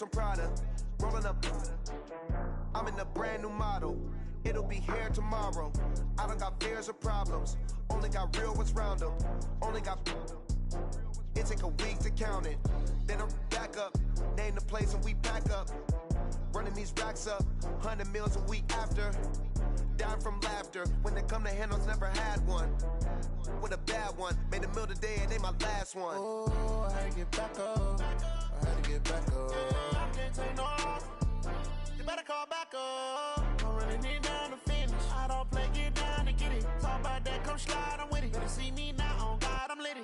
from Prada, rolling up. I'm in a brand new model. It'll be here tomorrow. I don't got fears or problems. Only got real ones round them. Only got. It take a week to count it. Then I'm back up. Name the place and we pack up. Running these racks up. 100 meals a week after. Down from laughter. When they come to handles, never had one. With a bad one. Made a meal today and they my last one. Oh, I had to get back up. I had to get back up. I can't take no off. You better call back up. I'm running it down to finish. I don't play, get down to get it. Talk about that, come slide, I'm with it. Better see me now, on God, I'm litty.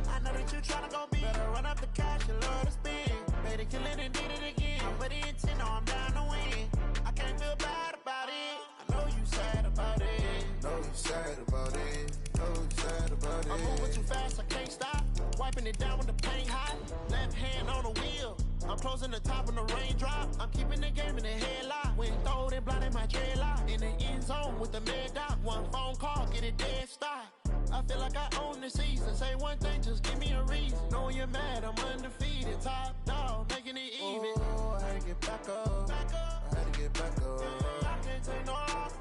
I know that you tryna go big. Better run up the cash, you love to spin. Better kill it and did it again. But the intent, no, I'm down to win. I can't feel bad about it. I know you sad about it. Know you sad about it. Know you sad about it. I'm moving too fast, I can't stop. Wiping it down with the paint hot. Left hand on the wheel. I'm closing the top when the raindrop. I'm keeping the game in the headlock. When throwed and blinded my dreadlock. In the end zone with the mad dot. One phone call, get it dead stop. I feel like I own the season. Say one thing, just give me a reason. Knowing you're mad, I'm undefeated. Top dog, making it even. Oh, I had to get back up. I had to get back up. I can't take no off.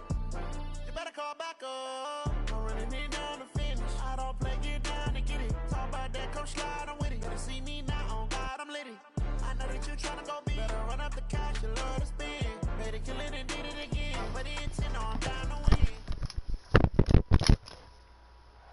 You better call back up. I'm running it down to finish. I don't play, get down to get it. Talk about that, come slide, I'm with it. Better see me now, on God, I'm litty. I know that you tryna go big. Better run up the cash, you love to spin. Better kill it and did it again. But the intent, no, I'm down to win.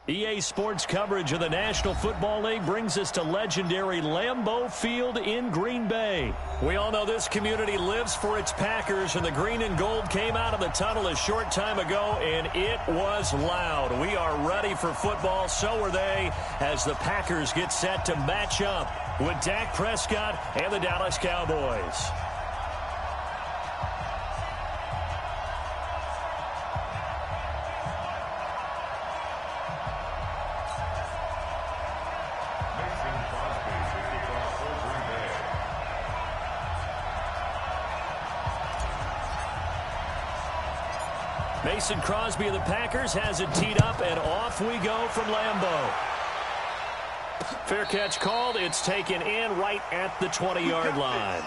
EA Sports coverage of the National Football League brings us to legendary Lambeau Field in Green Bay. We all know this community lives for its Packers, and the green and gold came out of the tunnel a short time ago, and it was loud. We are ready for football, so are they, as the Packers get set to match up with Dak Prescott and the Dallas Cowboys. Mason Crosby of the Packers has it teed up, and off we go from Lambeau. Fair catch called. It's taken in right at the 20-yard line.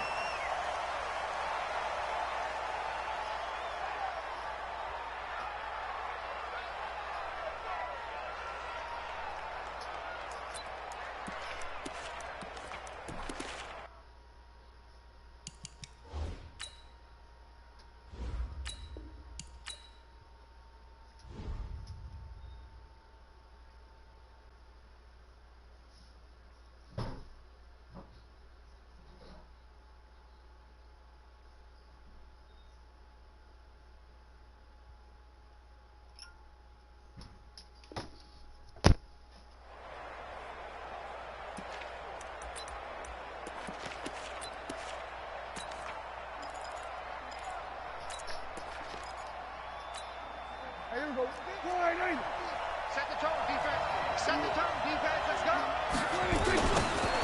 Set the tone, defense. Set the tone, defense. Let's go.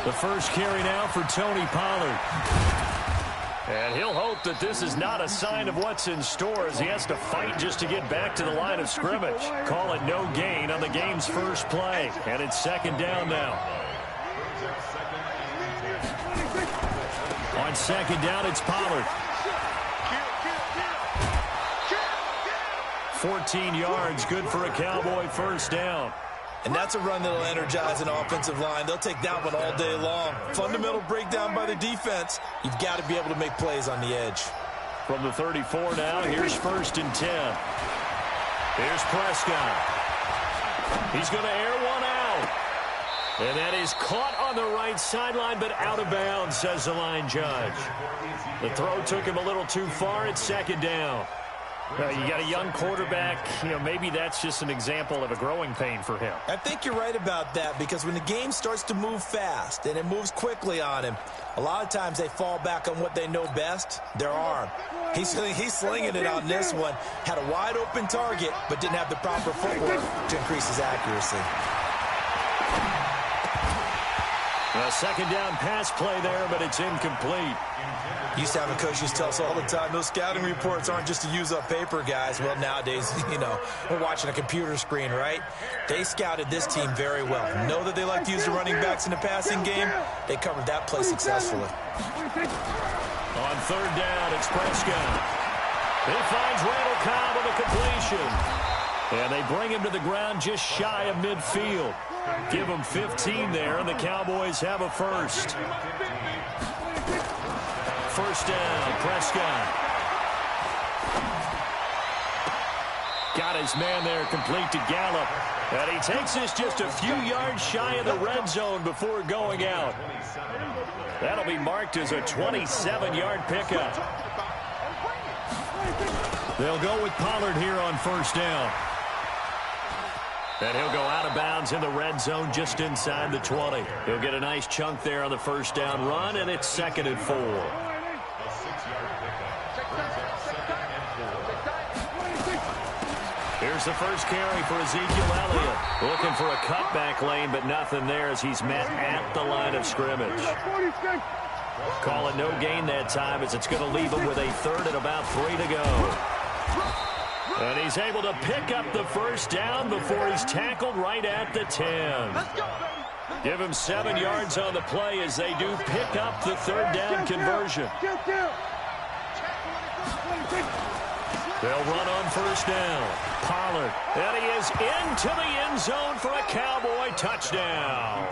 The first carry now for Tony Pollard. And he'll hope that this is not a sign of what's in store, as he has to fight just to get back to the line of scrimmage. Call it no gain on the game's first play. And it's second down now. On second down, it's Pollard. 14 yards, good for a Cowboy first down. And that's a run that'll energize an offensive line. They'll take that one all day long. Fundamental breakdown by the defense. You've got to be able to make plays on the edge. From the 34 now, here's first and 10. Here's Prescott. He's going to air one out. And that is caught on the right sideline, but out of bounds, says the line judge. The throw took him a little too far. It's second down. You got a young quarterback, maybe that's just an example of a growing pain for him. I think you're right about that, because when the game starts to move fast and it moves quickly on him, a lot of times they fall back on what they know best, their arm. He's slinging it on this one. Had a wide open target, but didn't have the proper footwork to increase his accuracy. A second down pass play there, but it's incomplete. Used to having coaches tell us all the time, those scouting reports aren't just to use up paper, guys. Well, nowadays, we're watching a computer screen, right? They scouted this team very well. Know that they like to use the running backs in the passing game. They covered that play successfully. On third down, it's Prescott. He finds Randall Cobb with a completion. And they bring him to the ground just shy of midfield. Give him 15 there, and the Cowboys have a first. First down, Prescott. Got his man there complete to Gallup. And he takes this just a few yards shy of the red zone before going out. That'll be marked as a 27-yard pickup. They'll go with Pollard here on first down. And he'll go out of bounds in the red zone just inside the 20. He'll get a nice chunk there on the first down run, and it's 2nd and 4. Here's the first carry for Ezekiel Elliott. Looking for a cutback lane, but nothing there as he's met at the line of scrimmage. Call it no gain that time as it's going to leave him with a 3rd and about 3 to go. And he's able to pick up the first down before he's tackled right at the 10. Give him 7 yards on the play as they do pick up the 3rd down conversion. They'll run on first down. Pollard. And he is into the end zone for a Cowboy touchdown.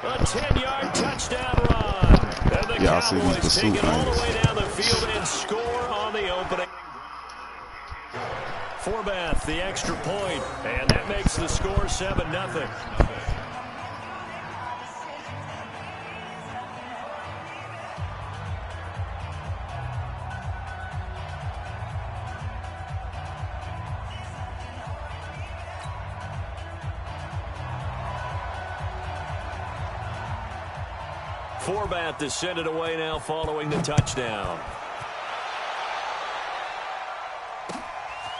A 10-yard touchdown run. And the Cowboys take it all the way down the field and score on the opening. Forbath, the extra point, and that makes the score 7-0. Forbath to send it away now following the touchdown.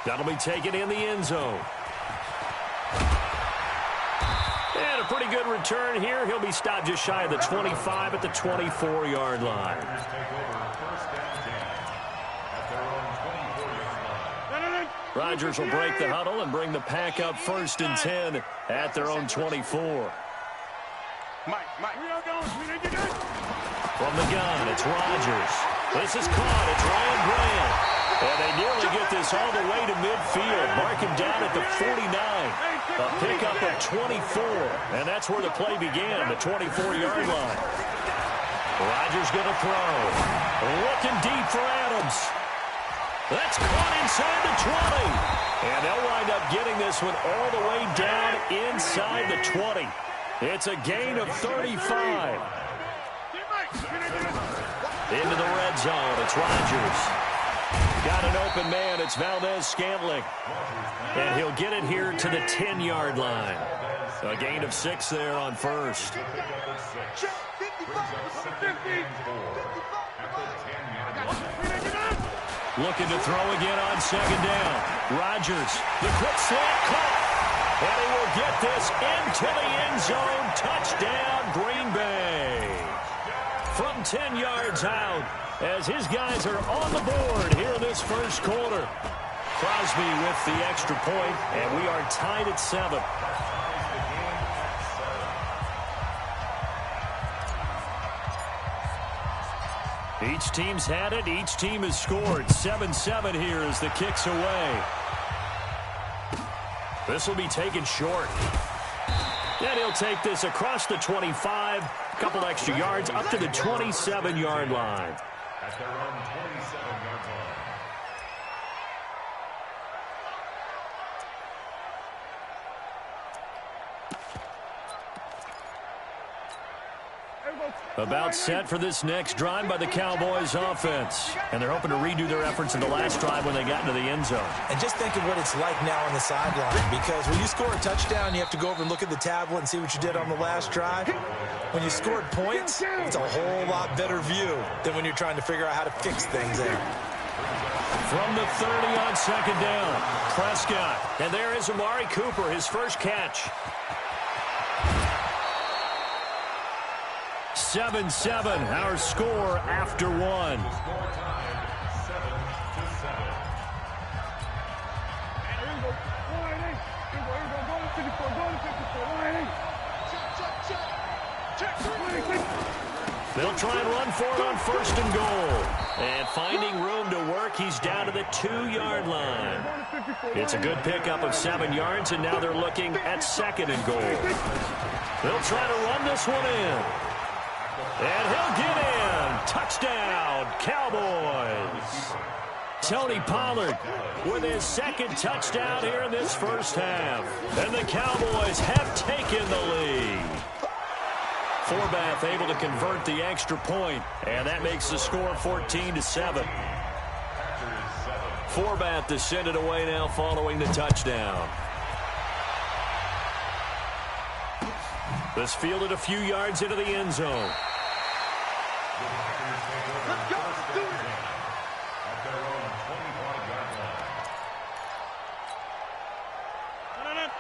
That'll be taken in the end zone. And a pretty good return here. He'll be stopped just shy of the 25 at the 24-yard line. Rodgers will break the huddle and bring the pack up 1st and 10 at their own 24. From the gun, it's Rodgers. This is caught. It's Ryan Grant. And they nearly get this all the way to midfield. Mark him down at the 49. A pickup of 24. And that's where the play began, the 24-yard line. Rodgers going to throw. Looking deep for Adams. That's caught inside the 20. And they'll wind up getting this one all the way down inside the 20. It's a gain of 35. Into the red zone. It's Rodgers. Got an open man. It's Valdez-Scantling. And he'll get it here to the 10-yard line. A gain of 6 there on first. Looking to throw again on 2nd down. Rodgers, the quick slant caught. And he will get this into the end zone. Touchdown, Green Bay. From 10 yards out, as his guys are on the board here in this first quarter. Crosby with the extra point, and we are tied at 7. Each team's had it. Each team has scored. 7-7 here as the kick's away. This will be taken short. And he'll take this across the 25. A couple extra yards up to the 27-yard line. At their own 27-yard line. About set for this next drive by the Cowboys offense. And they're hoping to redo their efforts in the last drive when they got into the end zone. And just think of what it's like now on the sideline, because when you score a touchdown, you have to go over and look at the tablet and see what you did on the last drive. When you scored points, it's a whole lot better view than when you're trying to figure out how to fix things there. From the 30 on 2nd down, Prescott. And there is Amari Cooper, his first catch. 7-7, our score after 1. They'll They'll try and run for it on 1st and goal. And finding room to work, he's down to the 2-yard line. It's a good pickup of 7 yards, and now they're looking at 2nd and goal. They'll try to run this one in. And he'll get in. Touchdown, Cowboys. Tony Pollard with his 2nd touchdown here in this first half. And the Cowboys have taken the lead. Forbath able to convert the extra point, and that makes the score 14-7. Forbath to send it away now following the touchdown. This fielded a few yards into the end zone. Let's go. Let's do it.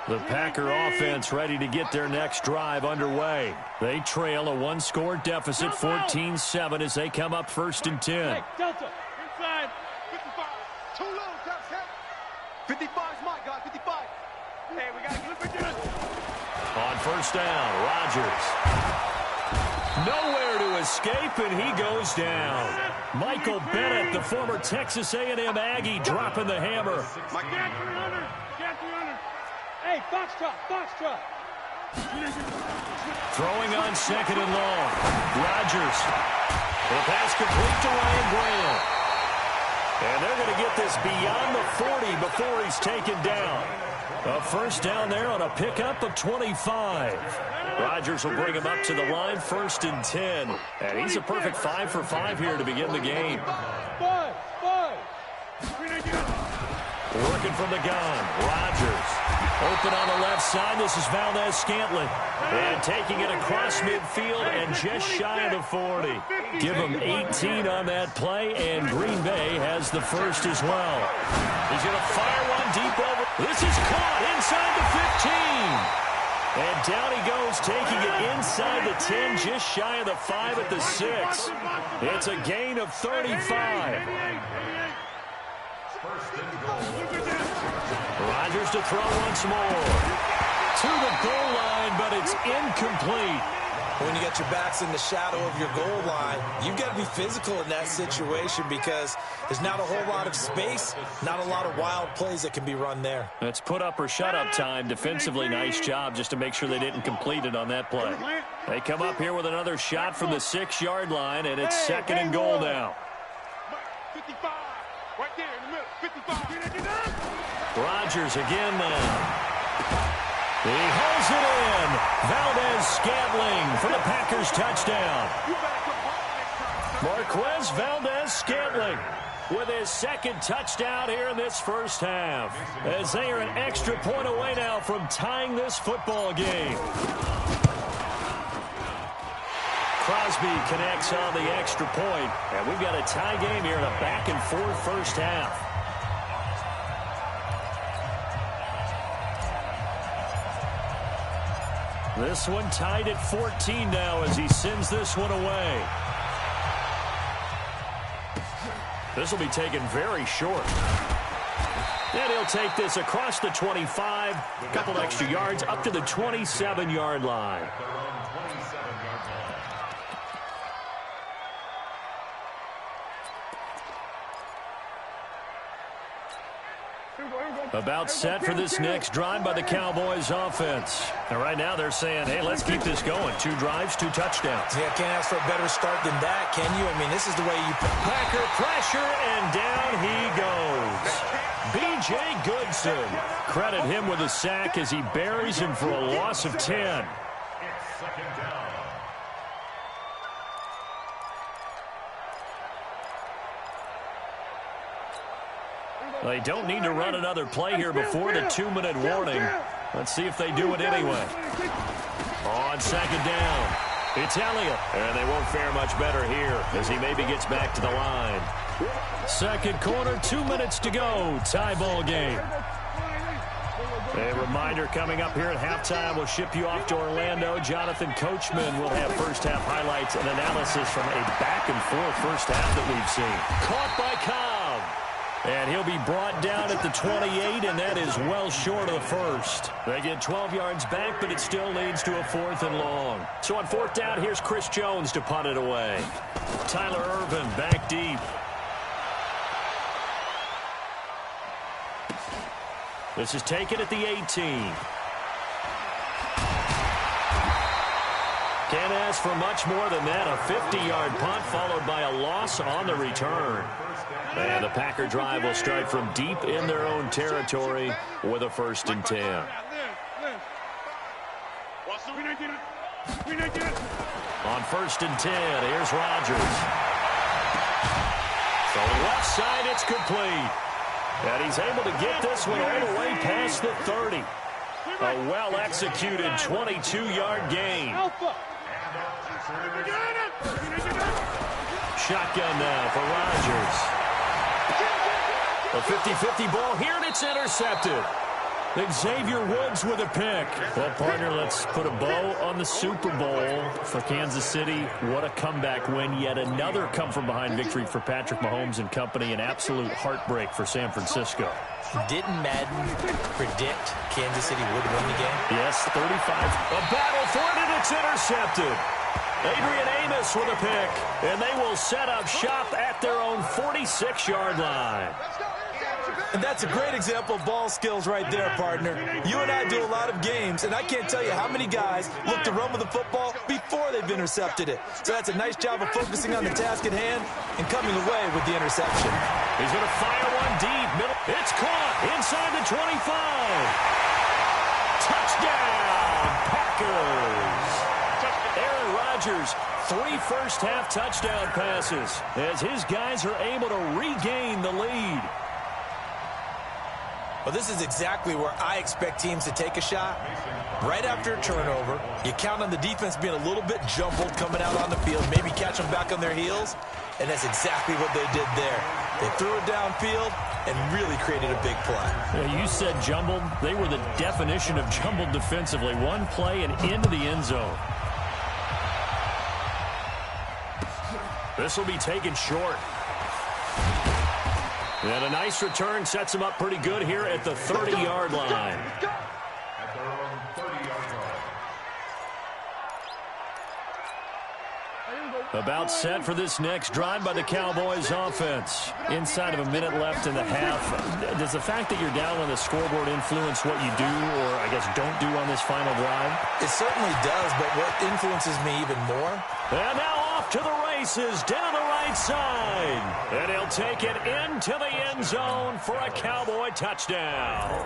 The Packer offense ready to get their next drive underway. They trail a 1-score deficit, 14-7, as they come up 1st and 10. Hey, Delta, inside, 55. Too low, Delta. 55 is my guy, 55. Hey, we got to get it. On 1st down, Rodgers. Nowhere to escape, and he goes down. Michael Bennett, the former Texas A&M Aggie, dropping the hammer. My guy, 300. Cat 300. Hey, Foxtrot, Foxtrot. Throwing on 2nd and long. Rodgers. The pass complete to Ryan Graham. And they're going to get this beyond the 40 before he's taken down. A 1st down there on a pickup of 25. Rodgers will bring him up to the line, 1st and 10. And he's a perfect 5 for 5 here to begin the game. Five. Working from the gun, Rodgers. Open on the left side, this is Valdez-Scantling. And taking it across midfield and just shy of the 40. Give him 18 on that play, and Green Bay has the 1st as well. He's going to fire one deep over. This is caught inside the 15. And down he goes, taking it inside the 10, just shy of the 5 at the 6. It's a gain of 35. Rodgers to throw once more. To the goal line, but it's incomplete. When you get your backs in the shadow of your goal line, you've got to be physical in that situation because there's not a whole lot of space, not a lot of wild plays that can be run there. It's put up or shut up time. Defensively, nice job just to make sure they didn't complete it on that play. They come up here with another shot from the 6-yard line, and it's 2nd and goal now. 55. Right there in the middle. 55. Rodgers again now. He holds it in. Valdez-Scantling for the Packers touchdown. Marquez Valdez-Scantling with his 2nd touchdown here in this first half. As they are an extra point away now from tying this football game. Crosby connects on the extra point, and we've got a tie game here in a back-and-forth first half. This one tied at 14 now as he sends this one away. This will be taken very short. And he'll take this across the 25, a couple extra yards up to the 27-yard line. About set for this next drive by the Cowboys offense. And right now they're saying, hey, let's keep this going. 2 drives, 2 touchdowns. Yeah, can't ask for a better start than that, can you? I mean, this is the way you... Packer pressure, and down he goes. B.J. Goodson. Credit him with a sack as he buries him for a loss of 10. They don't need to run another play here before the 2-minute warning. Let's see if they do it anyway. On 2nd down, it's Elliott. And they won't fare much better here as he maybe gets back to the line. 2nd quarter, 2 minutes to go. Tie ball game. A reminder coming up here at halftime. We'll ship you off to Orlando. Jonathan Coachman will have first-half highlights and analysis from a back-and-forth first half that we've seen. Caught by Cobb. And he'll be brought down at the 28, and that is well short of the first. They get 12 yards back, but it still leads to a 4th and long. So on 4th down, here's Chris Jones to punt it away. Tyler Irvin back deep. This is taken at the 18. Can't ask for much more than that. A 50-yard punt followed by a loss on the return. And the Packer drive will start from deep in their own territory with a 1st and 10. On 1st and 10, here's Rodgers. From the left side, it's complete. And he's able to get this one all the way past the 30. A well-executed 22-yard gain. Shotgun now for Rodgers. A 50-50 ball here, and it's intercepted. Xavier Woods with a pick. Well, partner, let's put a bow on the Super Bowl for Kansas City. What a comeback win. Yet another come-from-behind victory for Patrick Mahomes and company. An absolute heartbreak for San Francisco. Didn't Madden predict Kansas City would win the game? Yes, 35. A battle for it, and it's intercepted. Adrian Amos with a pick, and they will set up shop at their own 46-yard line. And that's a great example of ball skills right there, partner. You and I do a lot of games, and I can't tell you how many guys look to run with the football before they've intercepted it. So that's a nice job of focusing on the task at hand and coming away with the interception. He's going to fire one deep. Middle. It's caught inside the 25. Touchdown, Packers. Aaron Rodgers, 3 first-half touchdown passes as his guys are able to regain the lead. Well, this is exactly where I expect teams to take a shot. Right after a turnover, you count on the defense being a little bit jumbled coming out on the field, maybe catch them back on their heels, and that's exactly what they did there. They threw it downfield and really created a big play. Yeah, you said jumbled. They were the definition of jumbled defensively. One play and into the end zone. This will be taken short. And a nice return sets him up pretty good here at the 30-yard line. About set for this next drive by the Cowboys offense. Inside of a minute left in the half. Does the fact that you're down on the scoreboard influence what you do, or I guess don't do on this final drive? It certainly does, but what influences me even more? And now off to the races down the right side. And he'll take it into the end zone for a Cowboy touchdown.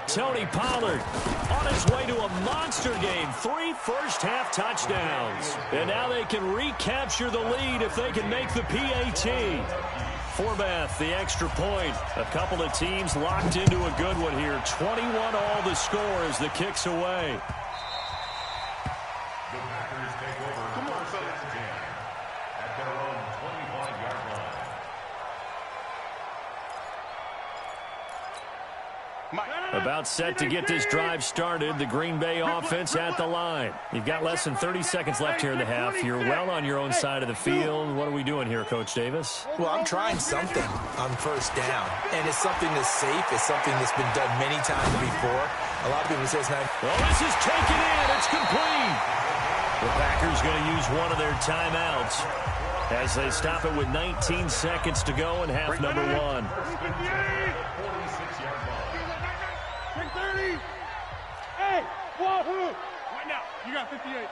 Tony Pollard on his way to a monster game. 3 first-half touchdowns. And now they can recapture the lead if they can make the PAT. Forbath, the extra point. A couple of teams locked into a good one here. 21 all the score as the kick's away. About set to get this drive started. The Green Bay offense at the line. You've got less than 30 seconds left here in the half. You're well on your own side of the field. What are we doing here, Coach Davis? Well, I'm trying something on first down. And it's something that's safe. It's something that's been done many times before. A lot of people say it's not. Well, this is taken in. It's complete. The Packers going to use one of their timeouts as they stop it with 19 seconds to go in half number 1. Right now, you got 58.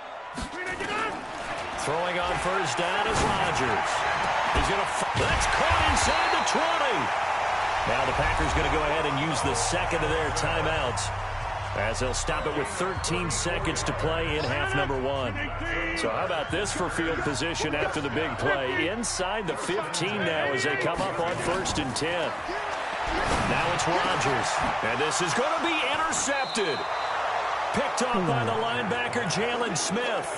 Throwing on first down is Rodgers. He's going to. That's caught inside the 20. Now the Packers going to go ahead and use the second of their timeouts as they'll stop it with 13 seconds to play in half number 1. So how about this for field position after the big play? Inside the 15 now as they come up on 1st and 10. Now it's Rodgers. And this is going to be intercepted. Picked off by the linebacker, Jalen Smith.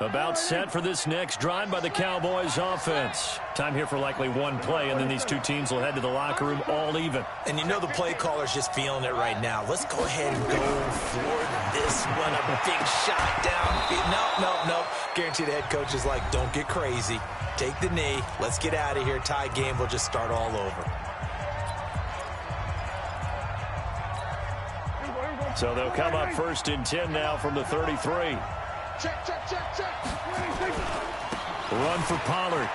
About set for this next drive by the Cowboys offense. Time here for likely one play, and then these two teams will head to the locker room all even. And you know the play caller's just feeling it right now. Let's go ahead and go for this one. A big shot down. No. Guaranteed the head coach is like, don't get crazy. Take the knee. Let's get out of here. Tie game. We'll just start all over. So they'll come up 1st and 10 now from the 33. Check. Run for Pollard.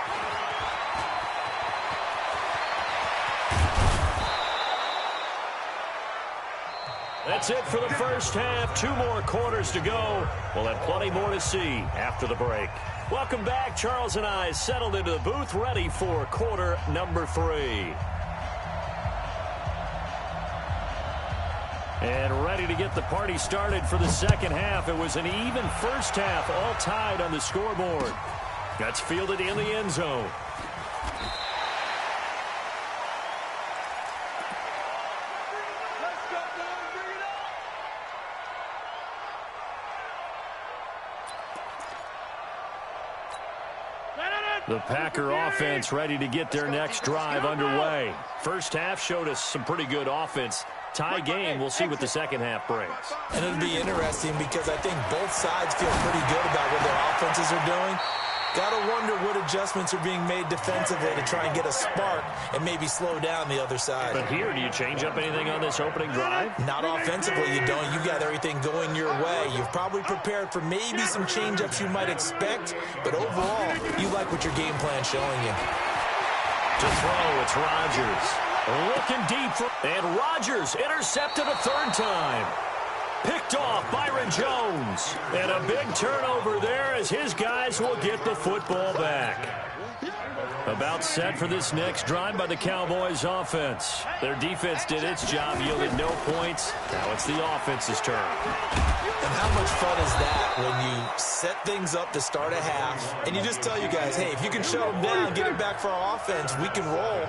That's it for the first half. 2 more quarters to go. We'll have plenty more to see after the break. Welcome back. Charles and I settled into the booth, ready for quarter number 3. And ready to get the party started for the second half. It was an even first half, all tied on the scoreboard. That's fielded in the end zone. The Packer offense ready to get their next drive underway. First half showed us some pretty good offense. Tie game, we'll see what the second half brings. And it'll be interesting because I think both sides feel pretty good about what their offenses are doing. Gotta wonder what adjustments are being made defensively to try and get a spark and maybe slow down the other side. But here, do you change up anything on this opening drive? Not offensively, you don't. You got everything going your way. You've probably prepared for maybe some change-ups you might expect, but overall, you like what your game plan's showing you. To throw, it's Rodgers. Looking deep, and Rodgers intercepted a third time. Picked off Byron Jones. And a big turnover there as his guys will get the football back. About set for this next drive by the Cowboys offense. Their defense did its job, yielded no points. Now it's the offense's turn. And how much fun is that when you set things up to start a half, and you just tell you guys, hey, if you can shut them down, get it back for our offense, we can roll.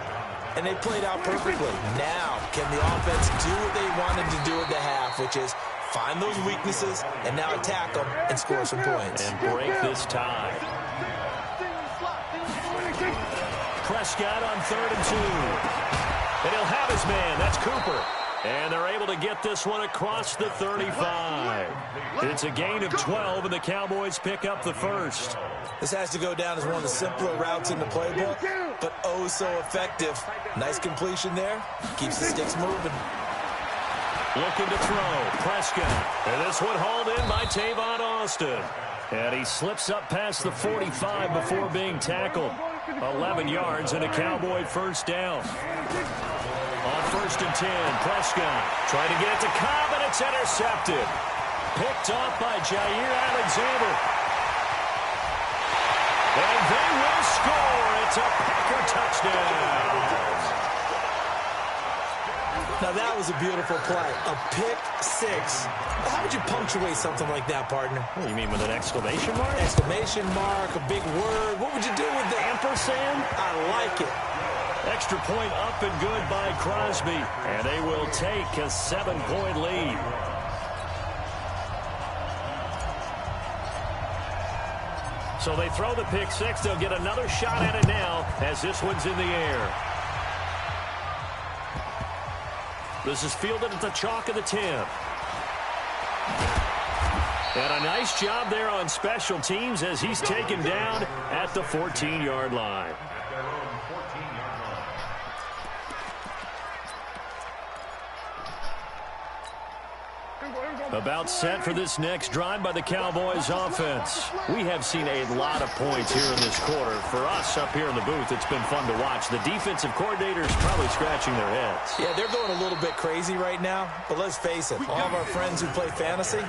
And they played out perfectly. Now, can the offense do what they wanted to do at the half, which is find those weaknesses and now attack them and score some points. And break this tie. Prescott on 3rd and 2. And he'll have his man. That's Cooper. And they're able to get this one across the 35. It's a gain of 12, and the Cowboys pick up the first. This has to go down as one of the simpler routes in the playbook, but oh so effective. Nice completion there. Keeps the sticks moving. Looking to throw. Prescott. And this one hauled in by Tavon Austin. And he slips up past the 45 before being tackled. 11 yards and a Cowboy first down. On 1st and 10, Prescott trying to get it to Cobb, and it's intercepted. Picked off by Jair Alexander. And they will score. It's a Packer touchdown. Now that was a beautiful play. A pick six. How would you punctuate something like that, partner? What do you mean, with an exclamation mark? Exclamation mark, a big word. What would you do with the ampersand? I like it. Extra point up and good by Crosby. And they will take a 7-point lead. So they throw the pick six. They'll get another shot at it now as this one's in the air. This is fielded at the chalk of the 10. And a nice job there on special teams as he's taken down at the 14-yard line. About set for this next drive by the Cowboys offense. We have seen a lot of points here in this quarter. For us up here in the booth, it's been fun to watch. The defensive coordinators probably scratching their heads. Yeah, they're going a little bit crazy right now. But let's face it, all of our friends who play fantasy,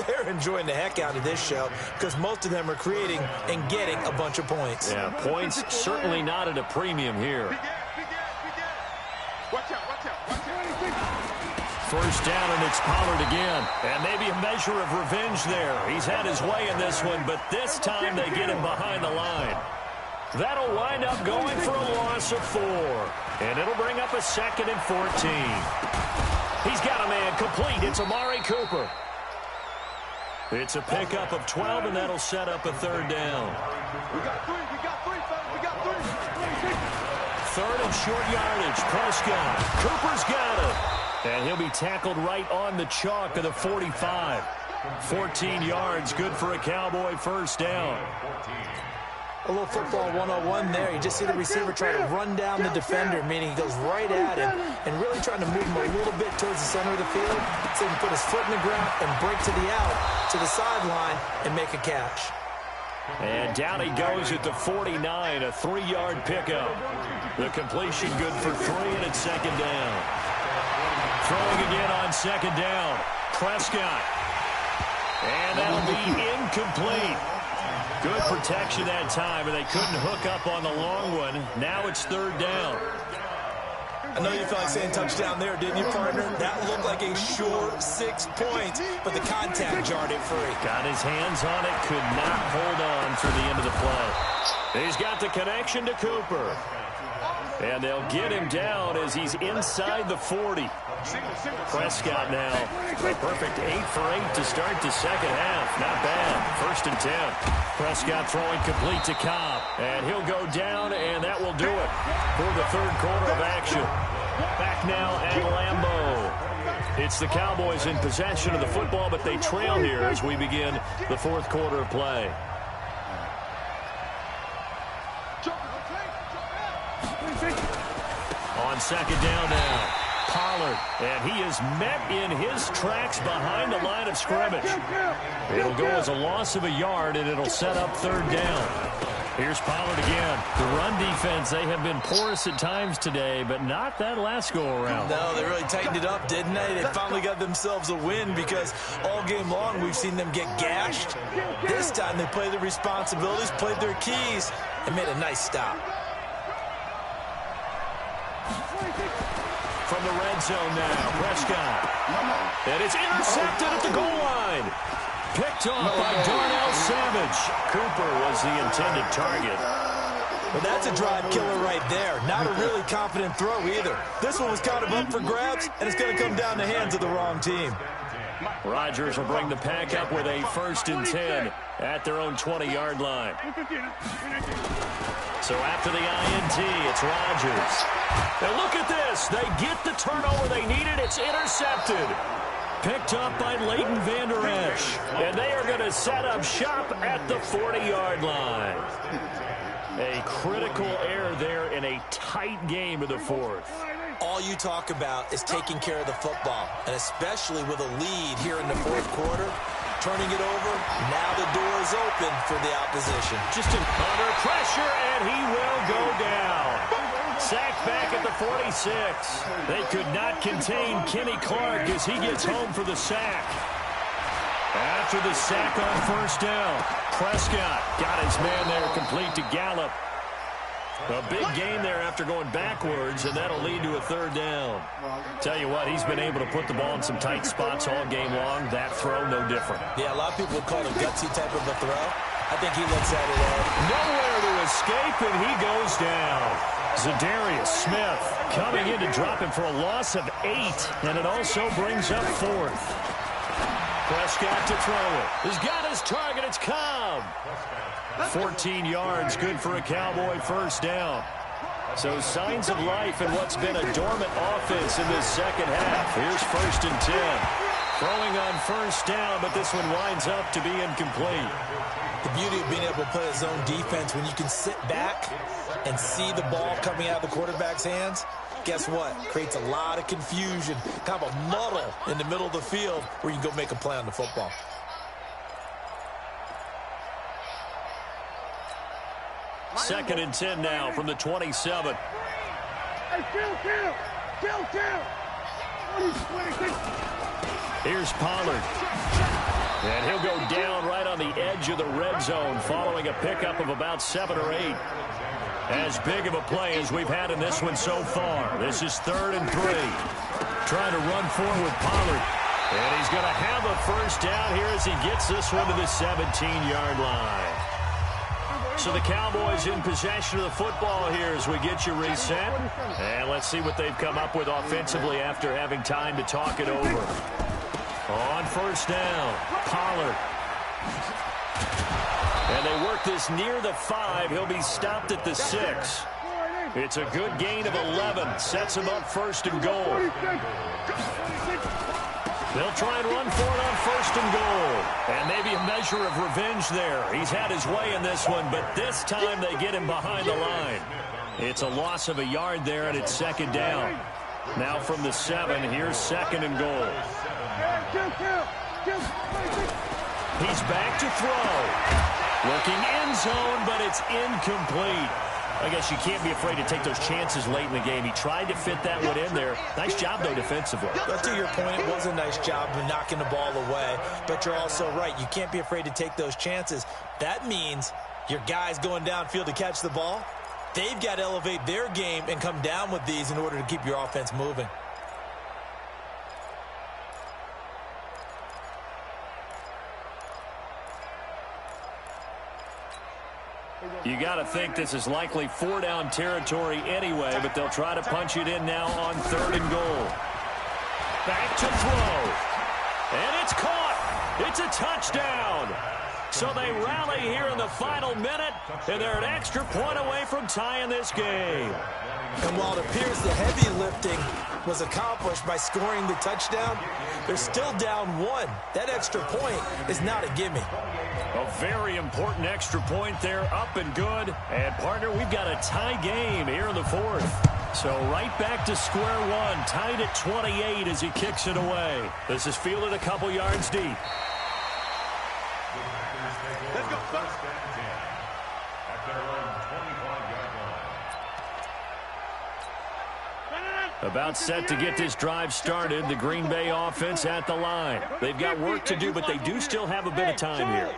they're enjoying the heck out of this show because most of them are creating and getting a bunch of points. Yeah, points certainly not at a premium here. Watch out, watch out, watch out. First down, and it's Pollard again. And maybe a measure of revenge there. He's had his way in this one, but this time they get him behind the line. That'll wind up going for a loss of 4. And it'll bring up a 2nd and 14. He's got a man complete. It's Amari Cooper. It's a pickup of 12, and that'll set up a third down. We got three, fellas, we got three. Third and short yardage. Prescott. Cooper's got it. And he'll be tackled right on the chalk of the 45. 14 yards, good for a Cowboy first down. A little football 101 there. You just see the receiver try to run down the defender, meaning he goes right at him and really trying to move him a little bit towards the center of the field so he can put his foot in the ground and break to the out, to the sideline, and make a catch. And down he goes at the 49, a 3-yard pickup. The completion good for 3, and it's second down. Throwing again on second down. Prescott. And that'll be incomplete. Good protection that time, and they couldn't hook up on the long one. Now it's third down. I know you felt like saying touchdown there, didn't you, partner? That looked like a sure 6 points, but the contact jarred it free. Got his hands on it, could not hold on through the end of the play. He's got the connection to Cooper. And they'll get him down as he's inside the 40. Prescott now, a perfect 8 for 8 to start the second half. Not bad. First and 10. Prescott throwing complete to Cobb. And he'll go down, and that will do it for the third quarter of action. Back now at Lambeau. It's the Cowboys in possession of the football, but they trail here as we begin the fourth quarter of play. On second down now, Pollard, and he is met in his tracks behind the line of scrimmage. It'll go as a loss of a yard, and it'll set up third down. Here's Pollard again. The run defense, they have been porous at times today, but not that last go-around. No, they really tightened it up, didn't they? They finally got themselves a win because all game long we've seen them get gashed. This time they played their responsibilities, played their keys, and made a nice stop. From the red zone now, Prescott. And it's intercepted at the goal line. Picked off by Darnell Savage. Cooper was the intended target. Well, that's a drive killer right there. Not a really confident throw either. This one was kind of up for grabs, and it's going to come down the hands of the wrong team. Rodgers will bring the pack up with a first and 10 at their own 20-yard line. So after the INT, it's Rodgers. And look at this. They get the turnover they needed. It's intercepted. Picked up by Leighton Vander Esch. And they are going to set up shop at the 40-yard line. A critical error there in a tight game of the fourth. All you talk about is taking care of the football, and especially with a lead here in the fourth quarter, turning it over, now the door is open for the opposition. Just under pressure, and he will go down. Sacked back at the 46. They could not contain Kenny Clark as he gets home for the sack. After the sack on first down, Prescott got his man there complete to Gallup. A big game there after going backwards, and that'll lead to a third down. Tell you what, he's been able to put the ball in some tight spots all game long. That throw, no different. Yeah, a lot of people would call it a gutsy type of a throw. I think he looks at it nowhere to escape, and he goes down. Za'Darius Smith coming in to drop him for a loss of 8, and it also brings up fourth. Prescott to throw it. He's got his target. It's Cobb. 14 yards, good for a Cowboy first down. So signs of life in what's been a dormant offense in this second half. Here's first and 10. Throwing on first down, but this one winds up to be incomplete. The beauty of being able to play a zone defense when you can sit back and see the ball coming out of the quarterback's hands, guess what? Creates a lot of confusion, kind of a muddle in the middle of the field where you can go make a play on the football. Second and 10 now from the 27. Here's Pollard. And he'll go down right on the edge of the red zone following a pickup of about 7 or 8. As big of a play as we've had in this one so far. This is 3rd and 3. Trying to run forward Pollard. And he's going to have a first down here as he gets this one to the 17-yard line. So the Cowboys in possession of the football here as we get you reset. And let's see what they've come up with offensively after having time to talk it over. On first down, Pollard. And they work this near the 5. He'll be stopped at the 6. It's a good gain of 11. Sets him up first and goal. They'll try and run for it on first and goal. And maybe a measure of revenge there. He's had his way in this one, but this time they get him behind the line. It's a loss of a yard there, and it's second down. Now from the 7, here's second and goal. He's back to throw. Looking end zone, but it's incomplete. I guess you can't be afraid to take those chances late in the game. He tried to fit that one in there. Nice job, though, defensively. But to your point, it was a nice job of knocking the ball away. But you're also right. You can't be afraid to take those chances. That means your guys going downfield to catch the ball, they've got to elevate their game and come down with these in order to keep your offense moving. You got to think this is likely 4-down territory anyway, but they'll try to punch it in now on third and goal. Back to throw. And it's caught. It's a touchdown. So they rally here in the final minute, and they're an extra point away from tying this game. And while it appears the heavy lifting was accomplished by scoring the touchdown, they're still down 1. That extra point is not a gimme. A very important extra point there, up and good. And, partner, we've got a tie game here in the 4th. So right back to square one, tied at 28 as he kicks it away. This is fielded a couple yards deep. Let's go. About set to get this drive started, the Green Bay offense at the line. They've got work to do, but they do still have a bit of time here.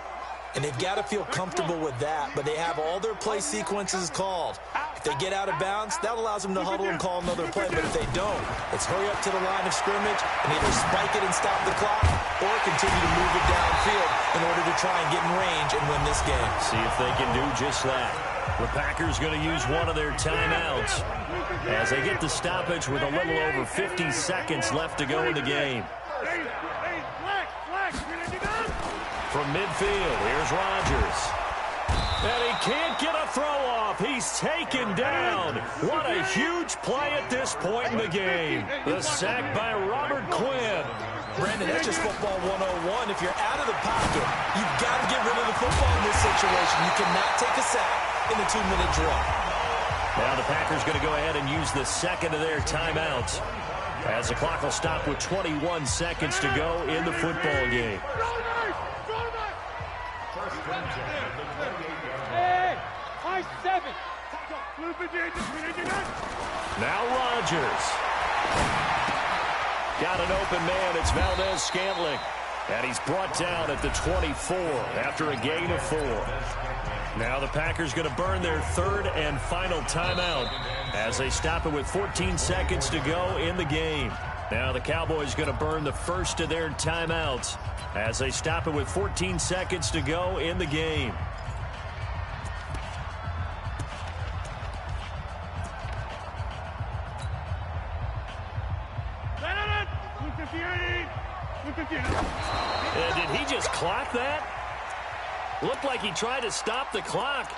And they've got to feel comfortable with that, but they have all their play sequences called. If they get out of bounds, that allows them to huddle and call another play, but if they don't, let's hurry up to the line of scrimmage and either spike it and stop the clock or continue to move it downfield in order to try and get in range and win this game. See if they can do just that. The Packers going to use one of their timeouts as they get the stoppage with a little over 50 seconds left to go in the game. From midfield, here's Rodgers. And he can't get a throw off. He's taken down. What a huge play at this point in the game. The sack by Robert Quinn. Brandon, that's just football 101. If you're out of the pocket, you've got to get rid of the football in this situation. You cannot take a sack in the 2-minute drill. Now the Packers going to go ahead and use the second of their timeouts as the clock will stop with 21 seconds to go in the football game. Now Rodgers. Got an open man. It's Valdez-Scantling. And he's brought down at the 24 after a gain of 4. Now the Packers going to burn their third and final timeout as they stop it with 14 seconds to go in the game. Now the Cowboys going to burn the first of their timeouts as they stop it with 14 seconds to go in the game. Did he just clock that? Looked like he tried to stop the clock,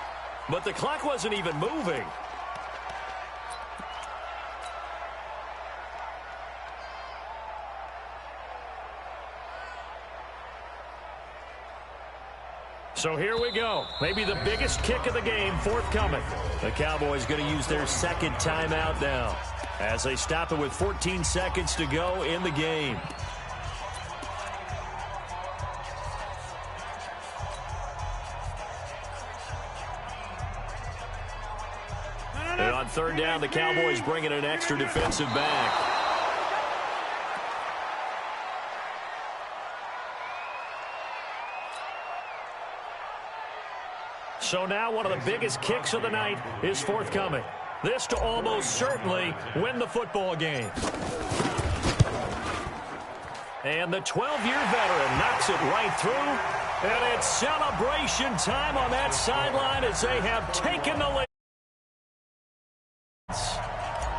but the clock wasn't even moving. So here we go. Maybe the biggest kick of the game forthcoming. The Cowboys going to use their second timeout now as they stop it with 14 seconds to go in the game. And on third down, the Cowboys bringing an extra defensive back. So now one of the biggest kicks of the night is forthcoming. This to almost certainly win the football game. And the 12-year veteran knocks it right through. And it's celebration time on that sideline as they have taken the lead.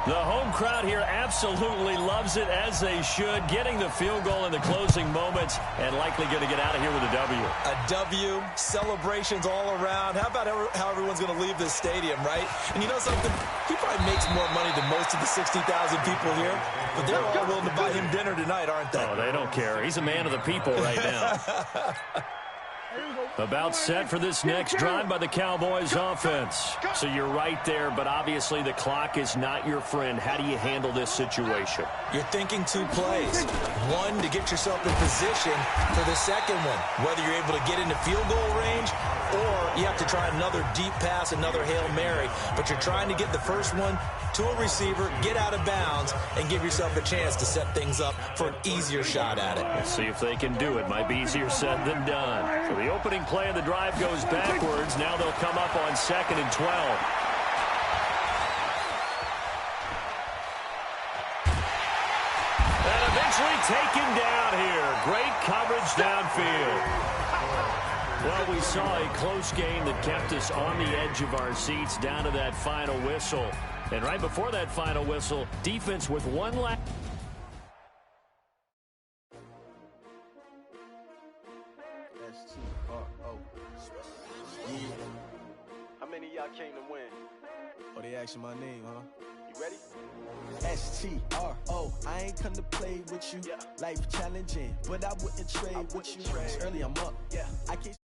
The home crowd here absolutely loves it, as they should, getting the field goal in the closing moments and likely going to get out of here with a W. A W, celebrations all around. How about how everyone's going to leave this stadium, right? And you know something? He probably makes more money than most of the 60,000 people here, but they're all willing to buy him dinner tonight, aren't they? Oh, they don't care. He's a man of the people right now. About set for this next drive by the Cowboys offense. So you're right there, but obviously the clock is not your friend. How do you handle this situation? You're thinking 2 plays. One, to get yourself in position for the second one, whether you're able to get into field goal range or you have to try another deep pass, another Hail Mary. But you're trying to get the first one to a receiver, get out of bounds, and give yourself a chance to set things up for an easier shot at it. Let's see if they can do it. Might be easier said than done. So the opening play of the drive goes backwards. Now they'll come up on 2nd and 12. And eventually taken down here. Great coverage downfield. Well, we saw a close game that kept us on the edge of our seats down to that final whistle. And right before that final whistle, defense with one last. How many of y'all came to win? Oh, they asking my name, huh? You ready? S-T-R-O, I ain't come to play with you. Yeah. Life challenging, but I wouldn't trade with you. Early, I'm up. Yeah. I can't